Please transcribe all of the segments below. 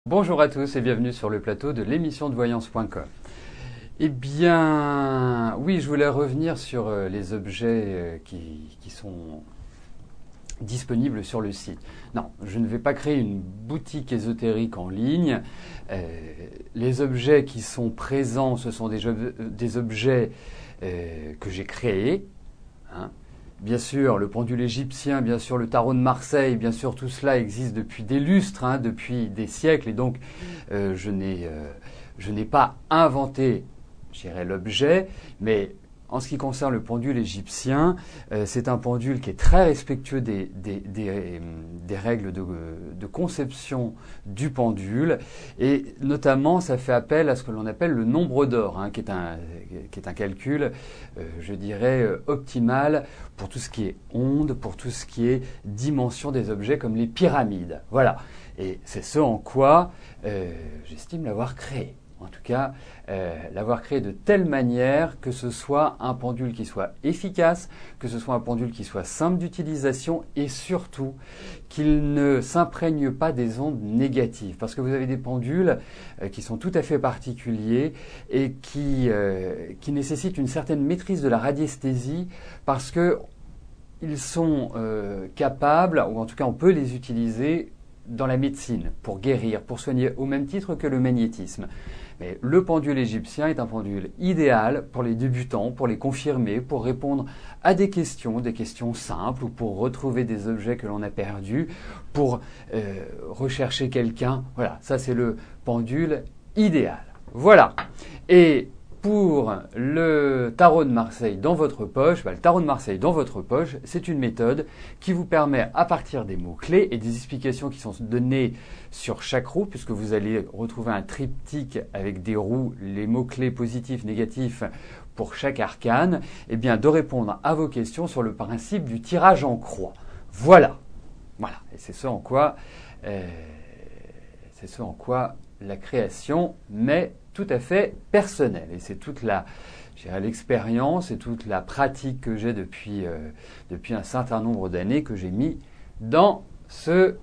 Bonjour à tous et bienvenue sur le plateau de l'émission de voyance.com. Eh bien, oui, je voulais revenir sur les objets qui sont disponibles sur le site. Non, je ne vais pas créer une boutique ésotérique en ligne. Les objets qui sont présents, ce sont des objets que j'ai créés. Hein. Bien sûr, le pendule égyptien, bien sûr, le tarot de Marseille, bien sûr, tout cela existe depuis des lustres, hein, depuis des siècles. Et donc, je n'ai pas inventé, je dirais, l'objet, mais en ce qui concerne le pendule égyptien, c'est un pendule qui est très respectueux des règles de conception du pendule. Et notamment, ça fait appel à ce que l'on appelle le nombre d'or, hein, qui est un calcul, je dirais, optimal pour tout ce qui est onde, pour tout ce qui est dimension des objets comme les pyramides. Voilà. Et c'est ce en quoi j'estime l'avoir créé. En tout cas, l'avoir créé de telle manière que ce soit un pendule qui soit efficace, que ce soit un pendule qui soit simple d'utilisation et surtout qu'il ne s'imprègne pas des ondes négatives. Parce que vous avez des pendules qui sont tout à fait particuliers et qui nécessitent une certaine maîtrise de la radiesthésie parce que ils sont capables, ou en tout cas on peut les utiliser dans la médecine pour guérir, pour soigner au même titre que le magnétisme. Mais le pendule égyptien est un pendule idéal pour les débutants, pour les confirmer, pour répondre à des questions simples ou pour retrouver des objets que l'on a perdus, pour rechercher quelqu'un. Voilà, ça c'est le pendule idéal. Voilà. Et pour le tarot de Marseille dans votre poche, le tarot de Marseille dans votre poche, c'est une méthode qui vous permet, à partir des mots-clés et des explications qui sont données sur chaque roue, puisque vous allez retrouver un triptyque avec des roues, les mots-clés positifs, négatifs pour chaque arcane, eh bien, de répondre à vos questions sur le principe du tirage en croix. Voilà. Voilà. Et c'est ce en quoi la création met tout à fait personnel. Et c'est toute l'expérience et toute la pratique que j'ai depuis un certain nombre d'années que j'ai mis dans ce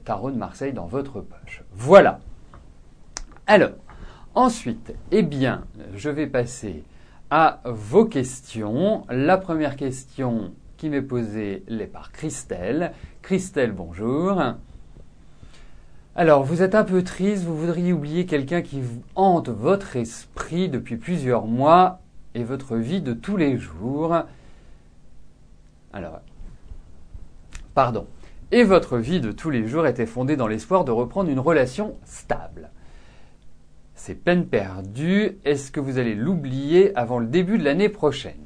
tarot de Marseille dans votre poche. Voilà. Alors, ensuite, eh bien, je vais passer à vos questions. La première question qui m'est posée l'est par Christelle. Christelle, bonjour. Alors, vous êtes un peu triste, vous voudriez oublier quelqu'un qui vous hante votre esprit depuis plusieurs mois et votre vie de tous les jours. Alors, pardon. Et votre vie de tous les jours était fondée dans l'espoir de reprendre une relation stable. C'est peine perdue. Est-ce que vous allez l'oublier avant le début de l'année prochaine ?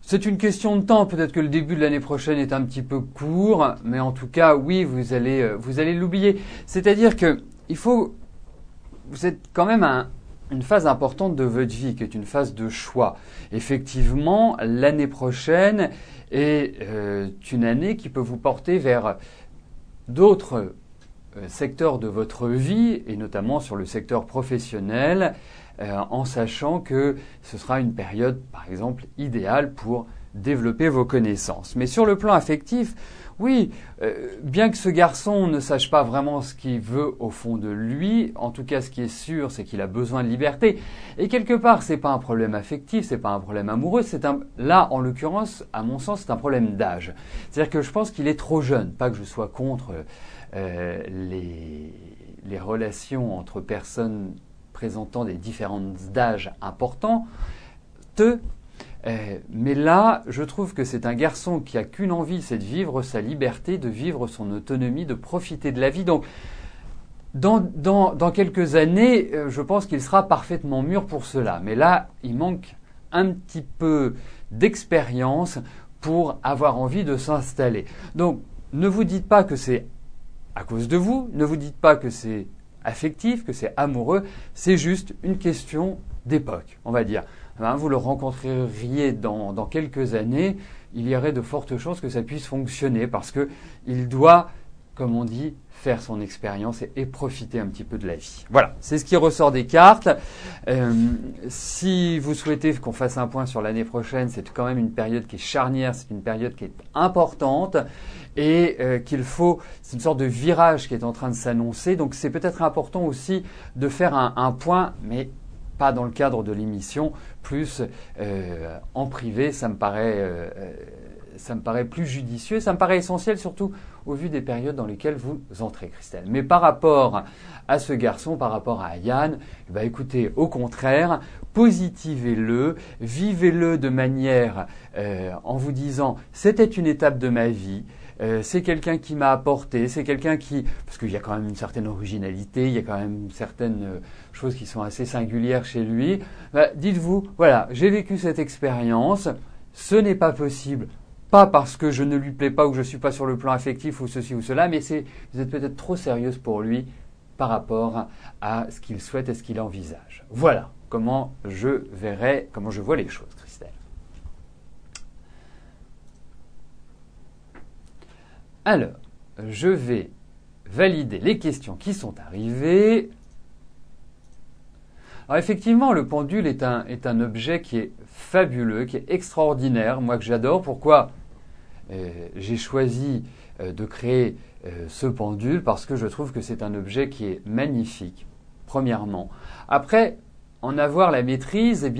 C'est une question de temps, peut-être que le début de l'année prochaine est un petit peu court, mais en tout cas, oui, vous allez l'oublier. C'est-à-dire que vous êtes quand même à une phase importante de votre vie, qui est une phase de choix. Effectivement, l'année prochaine est une année qui peut vous porter vers d'autres secteurs de votre vie, et notamment sur le secteur professionnel, en sachant que ce sera une période, par exemple, idéale pour développer vos connaissances. Mais sur le plan affectif, oui, bien que ce garçon ne sache pas vraiment ce qu'il veut au fond de lui, en tout cas ce qui est sûr, c'est qu'il a besoin de liberté. Et quelque part, c'est pas un problème affectif, c'est pas un problème amoureux, là, en l'occurrence, à mon sens, c'est un problème d'âge. C'est-à-dire que je pense qu'il est trop jeune, pas que je sois contre les relations entre personnes présentant des différences d'âge importantes, mais là, je trouve que c'est un garçon qui a qu'une envie, c'est de vivre sa liberté, de vivre son autonomie, de profiter de la vie. Donc, dans quelques années, je pense qu'il sera parfaitement mûr pour cela. Mais là, il manque un petit peu d'expérience pour avoir envie de s'installer. Donc, ne vous dites pas que c'est à cause de vous. Ne vous dites pas que c'est affectif, que c'est amoureux. C'est juste une question d'époque, on va dire. Vous le rencontreriez dans quelques années, il y aurait de fortes chances que ça puisse fonctionner parce que il doit, comme on dit, faire son expérience et profiter un petit peu de la vie. Voilà, c'est ce qui ressort des cartes. Si vous souhaitez qu'on fasse un point sur l'année prochaine, c'est quand même une période qui est charnière, c'est une période qui est importante et c'est une sorte de virage qui est en train de s'annoncer. Donc c'est peut-être important aussi de faire un point, mais pas dans le cadre de l'émission, plus en privé, ça me paraît plus judicieux, ça me paraît essentiel surtout au vu des périodes dans lesquelles vous entrez, Christelle. Mais par rapport à ce garçon, par rapport à Yann, écoutez, au contraire, positivez-le, vivez-le de manière en vous disant « c'était une étape de ma vie ». C'est quelqu'un qui m'a apporté, c'est quelqu'un qui... Parce qu'il y a quand même une certaine originalité, il y a quand même certaines choses qui sont assez singulières chez lui. Dites-vous, voilà, j'ai vécu cette expérience, ce n'est pas possible, pas parce que je ne lui plais pas ou que je ne suis pas sur le plan affectif ou ceci ou cela, mais vous êtes peut-être trop sérieuse pour lui par rapport à ce qu'il souhaite et ce qu'il envisage. Voilà comment je vois les choses, Christelle. Alors, je vais valider les questions qui sont arrivées. Alors effectivement, le pendule est un objet qui est fabuleux, qui est extraordinaire, moi que j'adore. Pourquoi j'ai choisi de créer ce pendule? Parce que je trouve que c'est un objet qui est magnifique, premièrement. Après, en avoir la maîtrise,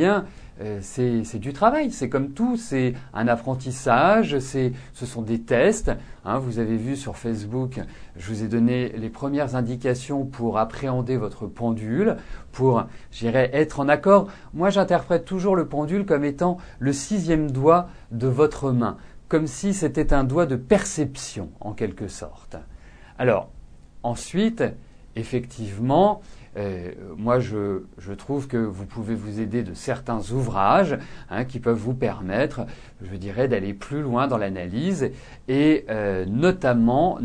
c'est du travail, c'est comme tout, c'est un apprentissage, ce sont des tests. Vous avez vu sur Facebook, je vous ai donné les premières indications pour appréhender votre pendule, pour, être en accord. Moi, j'interprète toujours le pendule comme étant le 6e doigt de votre main, comme si c'était un doigt de perception, en quelque sorte. Alors, ensuite, effectivement, moi, je trouve que vous pouvez vous aider de certains ouvrages qui peuvent vous permettre, je dirais, d'aller plus loin dans l'analyse et notamment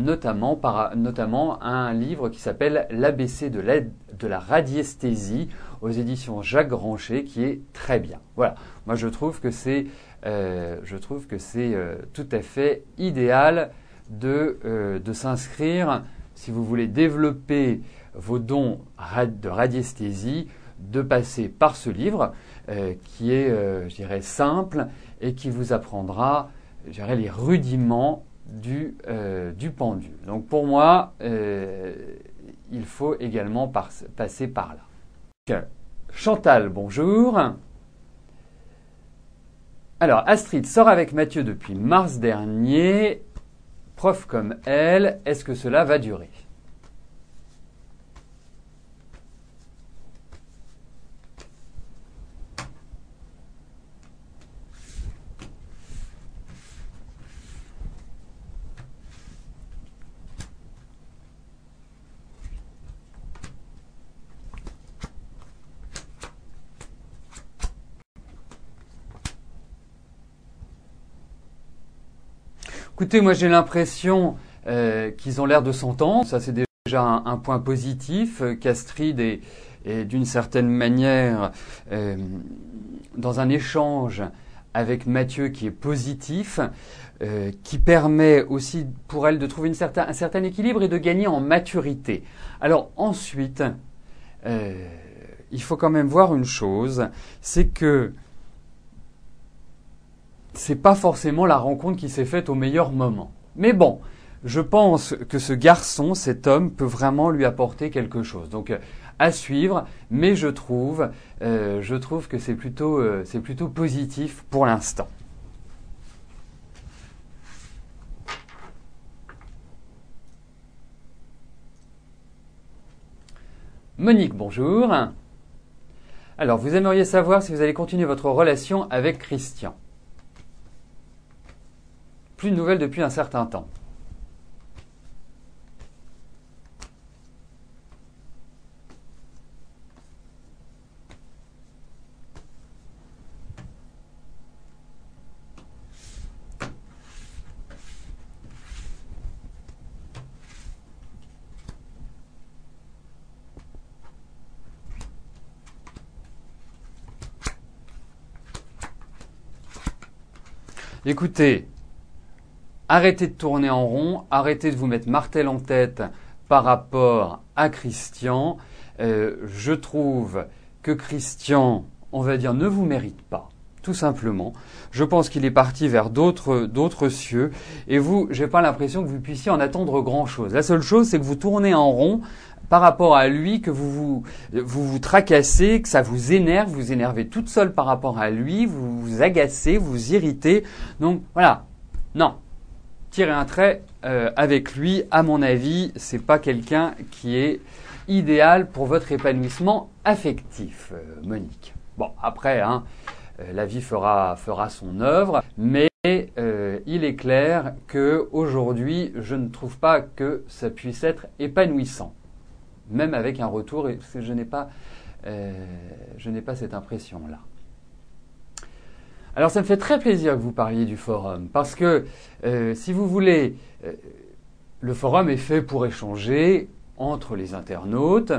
un livre qui s'appelle l'ABC de la radiesthésie aux éditions Jacques Granchet qui est très bien. Voilà, moi je trouve que c'est tout à fait idéal de s'inscrire si vous voulez développer vos dons de radiesthésie, de passer par ce livre qui est, simple et qui vous apprendra, les rudiments du pendule. Donc pour moi, il faut également passer par là. Chantal, bonjour. Alors, Astrid sort avec Mathieu depuis mars dernier. Prof comme elle, est-ce que cela va durer ? Écoutez, moi j'ai l'impression qu'ils ont l'air de s'entendre. Ça c'est déjà un point positif. Qu'Astrid est d'une certaine manière dans un échange avec Mathieu qui est positif, qui permet aussi pour elle de trouver un certain équilibre et de gagner en maturité. Alors ensuite, il faut quand même voir une chose, c'est que c'est pas forcément la rencontre qui s'est faite au meilleur moment. Mais bon, je pense que ce garçon, cet homme, peut vraiment lui apporter quelque chose. Donc à suivre, mais je trouve que c'est plutôt positif pour l'instant. Monique, bonjour. Alors, vous aimeriez savoir si vous allez continuer votre relation avec Christian. Plus de nouvelles depuis un certain temps. Écoutez, arrêtez de tourner en rond, arrêtez de vous mettre martel en tête par rapport à Christian. Je trouve que Christian, on va dire, ne vous mérite pas, tout simplement. Je pense qu'il est parti vers d'autres cieux. Et vous, j'ai pas l'impression que vous puissiez en attendre grand-chose. La seule chose, c'est que vous tournez en rond par rapport à lui, que vous tracassez, que ça vous énervez toute seule par rapport à lui, vous vous agacez, vous vous irritez. Donc voilà, non, tirez un trait avec lui. À mon avis, c'est pas quelqu'un qui est idéal pour votre épanouissement affectif, Monique. Bon, après, la vie fera son œuvre, mais il est clair que aujourd'hui, je ne trouve pas que ça puisse être épanouissant. Même avec un retour, je n'ai pas cette impression-là. Alors ça me fait très plaisir que vous parliez du forum, parce que si vous voulez, le forum est fait pour échanger entre les internautes,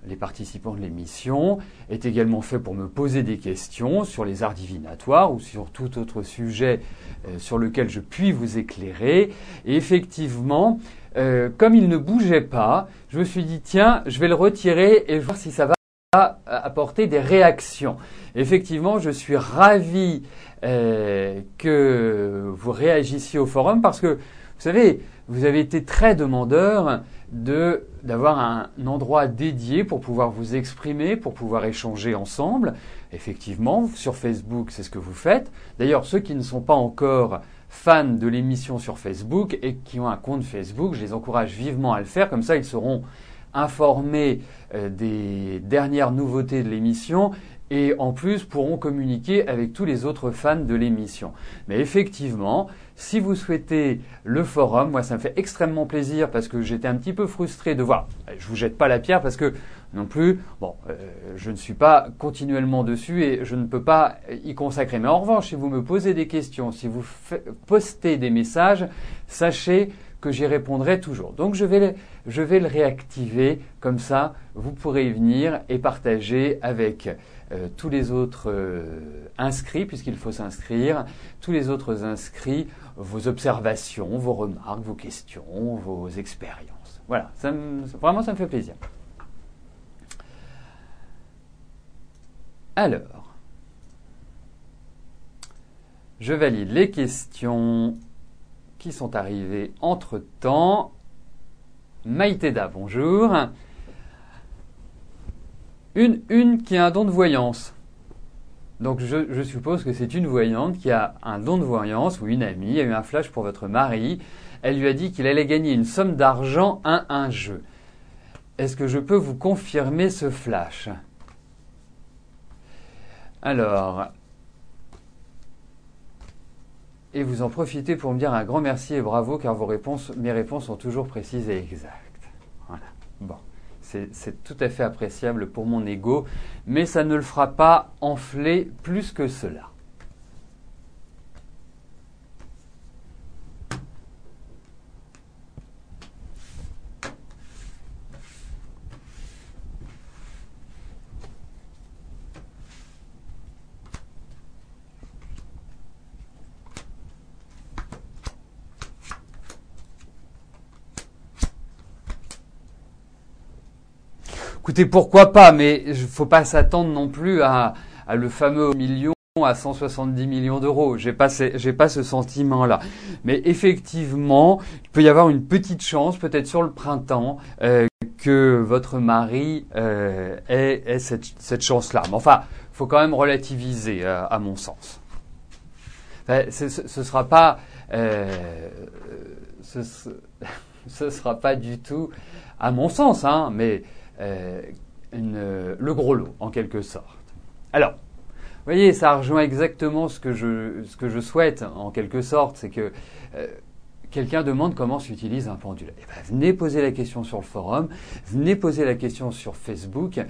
les participants de l'émission, est également fait pour me poser des questions sur les arts divinatoires ou sur tout autre sujet sur lequel je puis vous éclairer. Et effectivement, comme il ne bougeait pas, je me suis dit, tiens, je vais le retirer et voir si ça va apporter des réactions. Effectivement, je suis ravi que vous réagissiez au forum parce que, vous savez, vous avez été très demandeur d'avoir un endroit dédié pour pouvoir vous exprimer, pour pouvoir échanger ensemble. Effectivement, sur Facebook, c'est ce que vous faites. D'ailleurs, ceux qui ne sont pas encore fans de l'émission sur Facebook et qui ont un compte Facebook, je les encourage vivement à le faire. Comme ça, ils seront informés des dernières nouveautés de l'émission et en plus pourront communiquer avec tous les autres fans de l'émission. Mais effectivement, si vous souhaitez le forum, moi ça me fait extrêmement plaisir parce que j'étais un petit peu frustré de voir. Je vous jette pas la pierre parce que non plus, je ne suis pas continuellement dessus et je ne peux pas y consacrer. Mais en revanche, si vous me posez des questions, si vous postez des messages, sachez que j'y répondrai toujours. Donc je vais le réactiver, comme ça vous pourrez y venir et partager avec tous les autres inscrits, puisqu'il faut s'inscrire, tous les autres inscrits, vos observations, vos remarques, vos questions, vos expériences. Voilà, vraiment ça me fait plaisir. Alors, je valide les questions qui sont arrivées entre-temps. Maïtéda, bonjour. Une qui a un don de voyance. Donc je suppose que c'est une voyante qui a un don de voyance ou une amie, a eu un flash pour votre mari. Elle lui a dit qu'il allait gagner une somme d'argent à un jeu. Est-ce que je peux vous confirmer ce flash? Alors, et vous en profitez pour me dire un grand merci et bravo car mes réponses sont toujours précises et exactes. Voilà. Bon. C'est tout à fait appréciable pour mon ego, mais ça ne le fera pas enfler plus que cela. Écoutez, pourquoi pas, mais il ne faut pas s'attendre non plus à le fameux million à 170 millions d'euros. J'ai pas ce sentiment-là. Mais effectivement, il peut y avoir une petite chance, peut-être sur le printemps, que votre mari ait cette chance-là. Mais enfin, il faut quand même relativiser, à mon sens. Enfin, ce sera pas... ce sera pas du tout, à mon sens, mais... le gros lot, en quelque sorte. Alors, vous voyez, ça rejoint exactement ce que je souhaite, en quelque sorte, c'est que quelqu'un demande comment s'utilise un pendule. Eh ben, venez poser la question sur le forum, venez poser la question sur Facebook.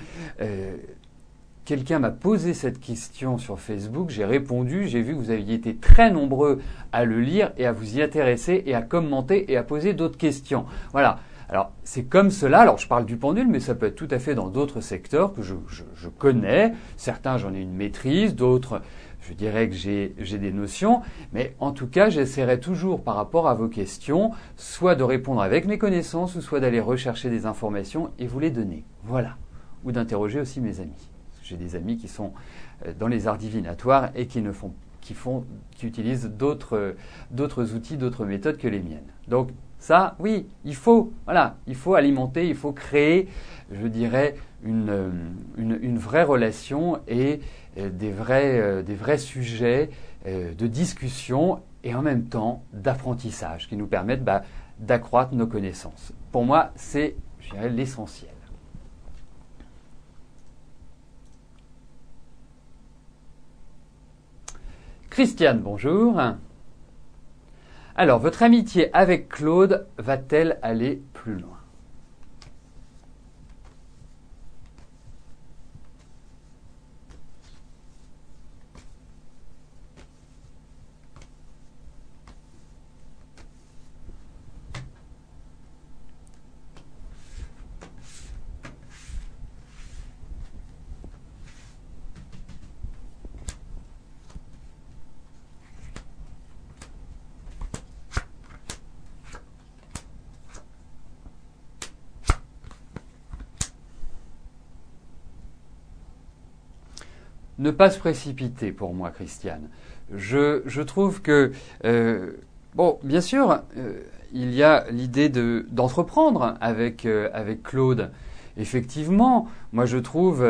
Quelqu'un m'a posé cette question sur Facebook, j'ai répondu, j'ai vu que vous aviez été très nombreux à le lire et à vous y intéresser et à commenter et à poser d'autres questions. Voilà. Alors, c'est comme cela. Alors, je parle du pendule, mais ça peut être tout à fait dans d'autres secteurs que je connais. Certains, j'en ai une maîtrise. D'autres, je dirais que j'ai des notions, mais en tout cas, j'essaierai toujours par rapport à vos questions, soit de répondre avec mes connaissances, ou soit d'aller rechercher des informations et vous les donner. Voilà. Ou d'interroger aussi mes amis. J'ai des amis qui sont dans les arts divinatoires et qui utilisent d'autres outils, d'autres méthodes que les miennes. Donc ça, oui, il faut alimenter, il faut créer, je dirais, une vraie relation et des vrais sujets de discussion et en même temps d'apprentissage qui nous permettent d'accroître nos connaissances. Pour moi, c'est, je dirais, l'essentiel. Christiane, bonjour. Alors, votre amitié avec Claude va-t-elle aller plus loin ? Ne pas se précipiter pour moi, Christiane. Je trouve que, bon, bien sûr, il y a l'idée d'entreprendre avec Claude. Effectivement, moi je trouve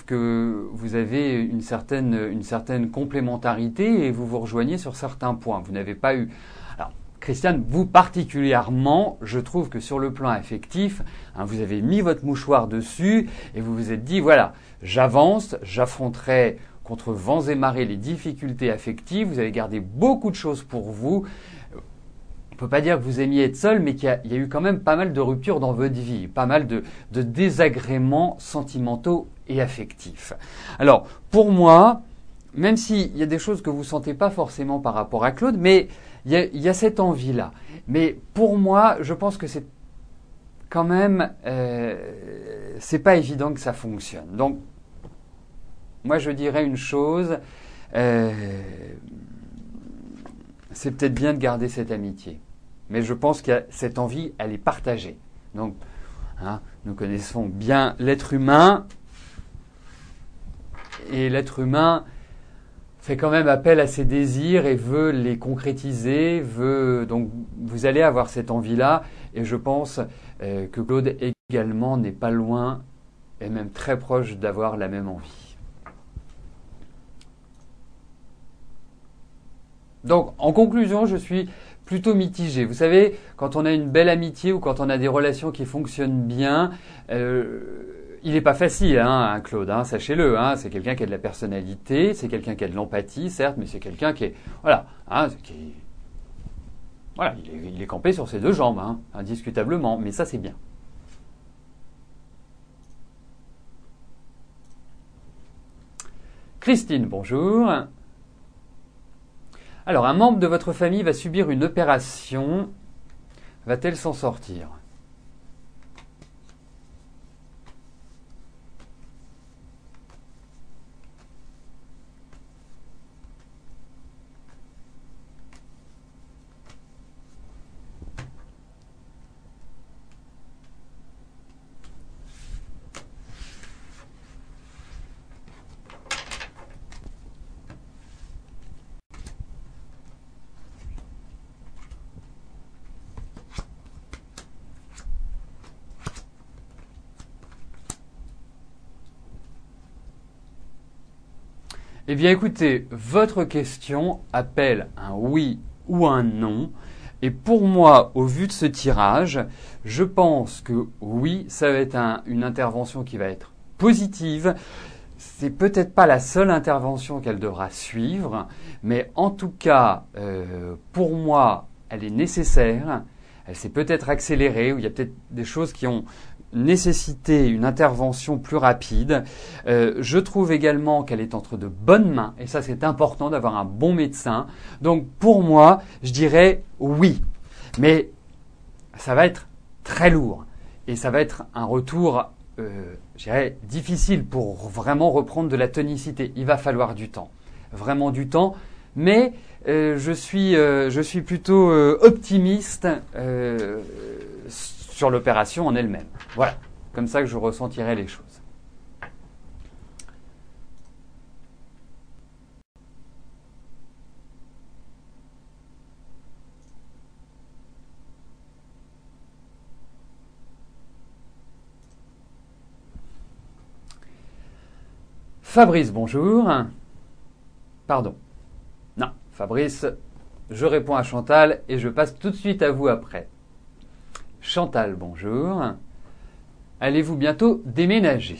que vous avez une certaine complémentarité et vous vous rejoignez sur certains points. Vous n'avez pas eu... Alors, Christiane, vous particulièrement, je trouve que sur le plan affectif, vous avez mis votre mouchoir dessus et vous vous êtes dit, voilà, j'avance, j'affronterai contre vents et marées les difficultés affectives, vous avez gardé beaucoup de choses pour vous. On ne peut pas dire que vous aimiez être seul, mais qu'il y a eu quand même pas mal de ruptures dans votre vie, pas mal de désagréments sentimentaux et affectifs. Alors, pour moi, même s'il y a des choses que vous ne sentez pas forcément par rapport à Claude, mais il y a cette envie-là. Mais pour moi, je pense que c'est quand même, c'est pas évident que ça fonctionne. Donc, moi, je dirais une chose, c'est peut-être bien de garder cette amitié. Mais je pense que cette envie, elle est partagée. Donc, nous connaissons bien l'être humain. Et l'être humain fait quand même appel à ses désirs et veut les concrétiser. Donc, vous allez avoir cette envie-là. Et je pense que Claude également n'est pas loin et même très proche d'avoir la même envie. Donc, en conclusion, je suis plutôt mitigé. Vous savez, quand on a une belle amitié ou quand on a des relations qui fonctionnent bien, il n'est pas facile, Claude, sachez-le. C'est quelqu'un qui a de la personnalité, c'est quelqu'un qui a de l'empathie, certes, mais c'est quelqu'un qui est, il est campé sur ses deux jambes, indiscutablement. Mais ça, c'est bien. Christine, bonjour. Alors, un membre de votre famille va subir une opération. Va-t-elle s'en sortir ? Eh bien écoutez, votre question appelle un oui ou un non. Et pour moi, au vu de ce tirage, je pense que oui, ça va être une intervention qui va être positive. C'est peut-être pas la seule intervention qu'elle devra suivre, mais en tout cas, pour moi, elle est nécessaire. Elle s'est peut-être accélérée, ou il y a peut-être des choses qui ont nécessité une intervention plus rapide. Je trouve également qu'elle est entre de bonnes mains, et ça c'est important d'avoir un bon médecin. Donc pour moi, je dirais oui, mais ça va être très lourd, et ça va être un retour, je dirais, difficile pour vraiment reprendre de la tonicité. Il va falloir du temps. vraiment du temps, mais je suis plutôt optimiste sur l'opération en elle-même. Voilà, comme ça que je ressentirai les choses. Fabrice, bonjour. Pardon. Non, Fabrice, je réponds à Chantal et je passe tout de suite à vous après. Chantal, bonjour. Allez-vous bientôt déménager ?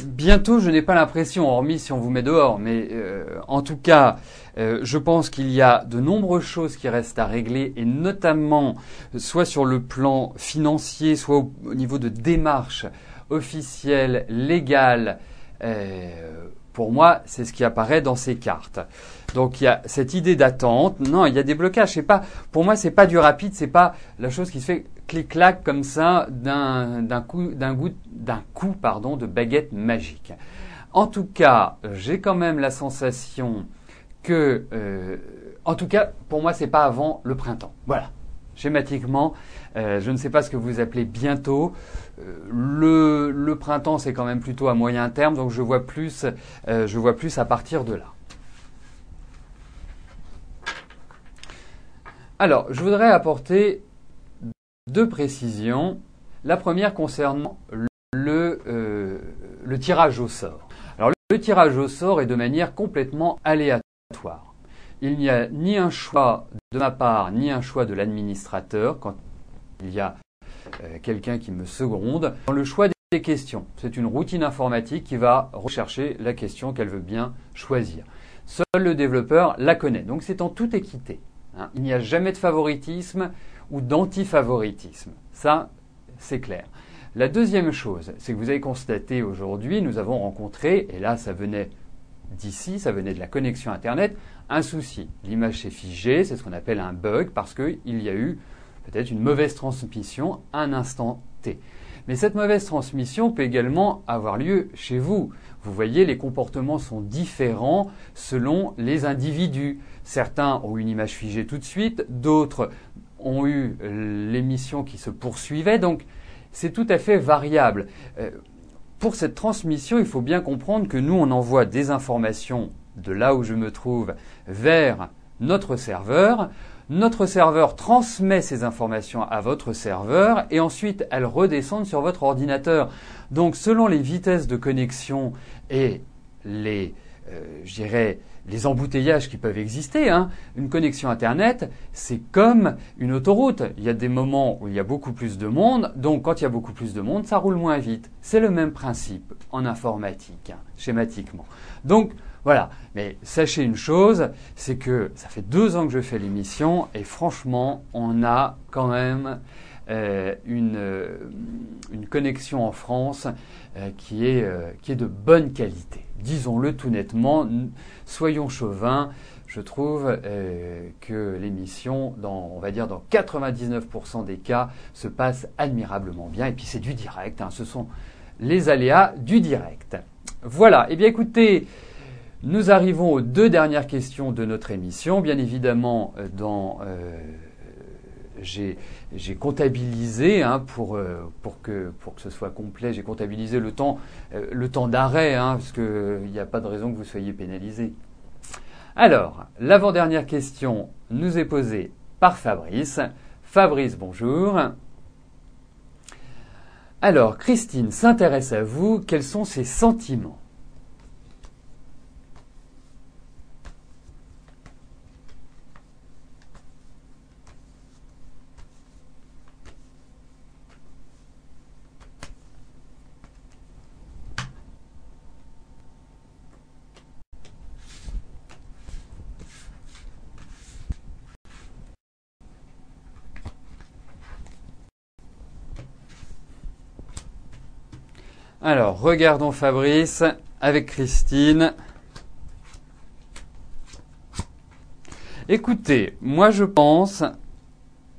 Bientôt, je n'ai pas l'impression, hormis si on vous met dehors, mais en tout cas, je pense qu'il y a de nombreuses choses qui restent à régler, et notamment soit sur le plan financier, soit au niveau de démarches officielles, légales. Pour moi, c'est ce qui apparaît dans ces cartes. Donc il y a cette idée d'attente. Non, il y a des blocages. C'est pas, pour moi, c'est pas du rapide. C'est pas la chose qui se fait clic-clac comme ça d'un coup de baguette magique. En tout cas, j'ai quand même la sensation que, en tout cas, pour moi, c'est pas avant le printemps. Voilà. Schématiquement, je ne sais pas ce que vous appelez bientôt. Le printemps, c'est quand même plutôt à moyen terme, donc je vois plus à partir de là. Alors, je voudrais apporter deux précisions. La première concernant le tirage au sort. Alors, le tirage au sort est de manière complètement aléatoire. Il n'y a ni un choix de ma part, ni un choix de l'administrateur quand il y a quelqu'un qui me seconde dans le choix des questions. C'est une routine informatique qui va rechercher la question qu'elle veut bien choisir. Seul le développeur la connaît. Donc c'est en toute équité. Il n'y a jamais de favoritisme ou d'antifavoritisme. Ça, c'est clair. La deuxième chose, c'est que vous avez constaté aujourd'hui, nous avons rencontré, et là ça venait d'ici, ça venait de la connexion Internet, un souci. L'image s'est figée, c'est ce qu'on appelle un bug, parce qu'il y a eu peut-être une mauvaise transmission à un instant T. Mais cette mauvaise transmission peut également avoir lieu chez vous. Vous voyez, les comportements sont différents selon les individus. Certains ont une image figée tout de suite, d'autres ont eu l'émission qui se poursuivait, donc c'est tout à fait variable. Pour cette transmission, il faut bien comprendre que nous, on envoie des informations de là où je me trouve vers notre serveur. Notre serveur transmet ces informations à votre serveur et ensuite elles redescendent sur votre ordinateur. Donc selon les vitesses de connexion et les embouteillages qui peuvent exister, une connexion Internet, c'est comme une autoroute. Il y a des moments où il y a beaucoup plus de monde, donc quand il y a beaucoup plus de monde, ça roule moins vite. C'est le même principe en informatique, schématiquement. Donc voilà, mais sachez une chose, c'est que ça fait 2 ans que je fais l'émission et franchement, on a quand même une connexion en France qui est de bonne qualité. Disons-le tout nettement, soyons chauvins, je trouve que l'émission, on va dire dans 99% des cas, se passe admirablement bien. Et puis c'est du direct, ce sont les aléas du direct. Voilà, et bien écoutez, nous arrivons aux 2 dernières questions de notre émission. Bien évidemment, j'ai comptabilisé pour que ce soit complet. J'ai comptabilisé le temps d'arrêt, parce qu'il n'y a pas de raison que vous soyez pénalisés. Alors, l'avant-dernière question nous est posée par Fabrice. Fabrice, bonjour. Alors, Christine s'intéresse à vous. Quels sont ses sentiments ? Alors, regardons Fabrice avec Christine. Écoutez, moi je pense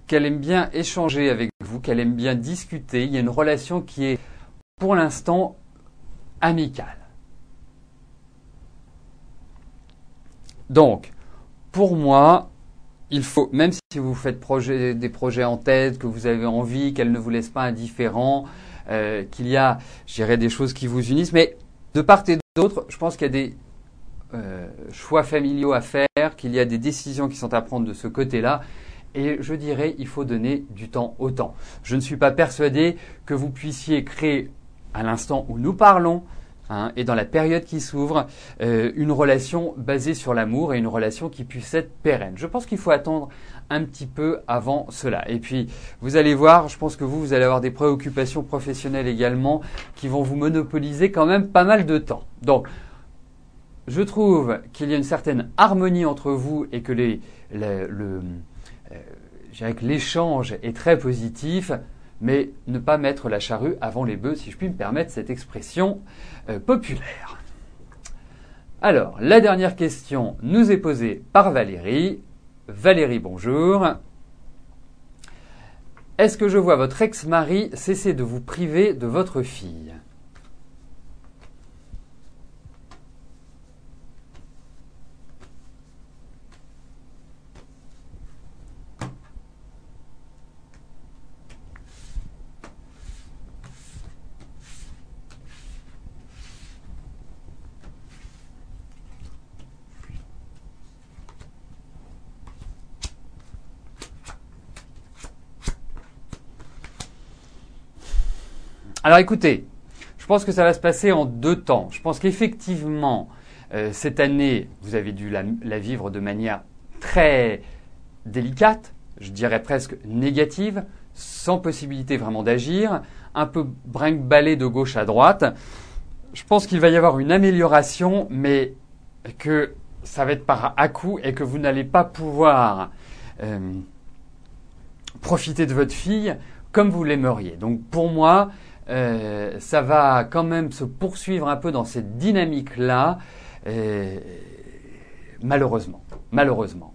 qu'elle aime bien échanger avec vous, qu'elle aime bien discuter. Il y a une relation qui est, pour l'instant, amicale. Donc, pour moi, il faut, même si vous faites des projets en tête, que vous avez envie, qu'elle ne vous laisse pas indifférent, qu'il y a, je dirais, des choses qui vous unissent, mais de part et d'autre, je pense qu'il y a des choix familiaux à faire, qu'il y a des décisions qui sont à prendre de ce côté-là, et je dirais, il faut donner du temps au temps. Je ne suis pas persuadé que vous puissiez créer, à l'instant où nous parlons, et dans la période qui s'ouvre, une relation basée sur l'amour et une relation qui puisse être pérenne. Je pense qu'il faut attendre un petit peu avant cela. Et puis, vous allez voir, je pense que vous allez avoir des préoccupations professionnelles également qui vont vous monopoliser quand même pas mal de temps. Donc, je trouve qu'il y a une certaine harmonie entre vous et que je dirais que l'échange est très positif. Mais ne pas mettre la charrue avant les bœufs, si je puis me permettre cette expression populaire. Alors, la dernière question nous est posée par Valérie. Valérie, bonjour. Est-ce que je vois votre ex-mari cesser de vous priver de votre fille ? Alors écoutez, je pense que ça va se passer en deux temps. Je pense qu'effectivement, cette année, vous avez dû la vivre de manière très délicate, je dirais presque négative, sans possibilité vraiment d'agir, un peu brinque-ballé de gauche à droite. Je pense qu'il va y avoir une amélioration, mais que ça va être par à-coup et que vous n'allez pas pouvoir profiter de votre fille comme vous l'aimeriez. Donc pour moi, ça va quand même se poursuivre un peu dans cette dynamique-là, malheureusement.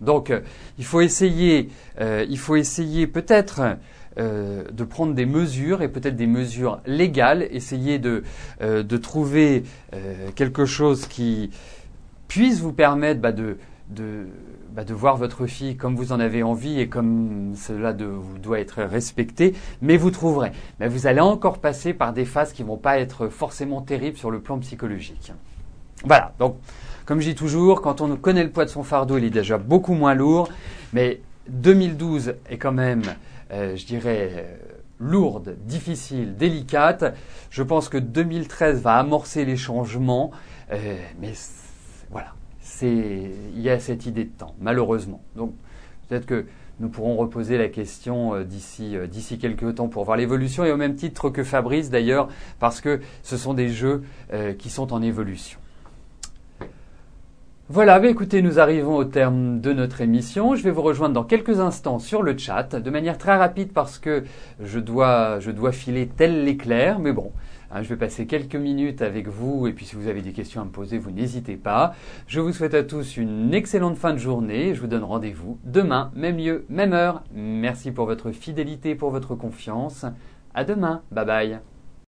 Donc, il faut essayer peut-être de prendre des mesures et peut-être des mesures légales, essayer de trouver quelque chose qui puisse vous permettre de voir votre fille comme vous en avez envie et comme cela vous doit être respecté, mais vous trouverez. Mais vous allez encore passer par des phases qui ne vont pas être forcément terribles sur le plan psychologique. Voilà, donc comme je dis toujours, quand on connaît le poids de son fardeau, il est déjà beaucoup moins lourd, mais 2012 est quand même, je dirais, lourde, difficile, délicate. Je pense que 2013 va amorcer les changements, mais voilà. Il y a cette idée de temps, malheureusement. Donc, peut-être que nous pourrons reposer la question d'ici quelques temps pour voir l'évolution, et au même titre que Fabrice d'ailleurs, parce que ce sont des jeux qui sont en évolution. Voilà, écoutez, nous arrivons au terme de notre émission. Je vais vous rejoindre dans quelques instants sur le chat, de manière très rapide parce que je dois filer tel l'éclair, mais bon. Je vais passer quelques minutes avec vous et puis si vous avez des questions à me poser, vous n'hésitez pas. Je vous souhaite à tous une excellente fin de journée. Je vous donne rendez-vous demain, même lieu, même heure. Merci pour votre fidélité, pour votre confiance. À demain. Bye bye.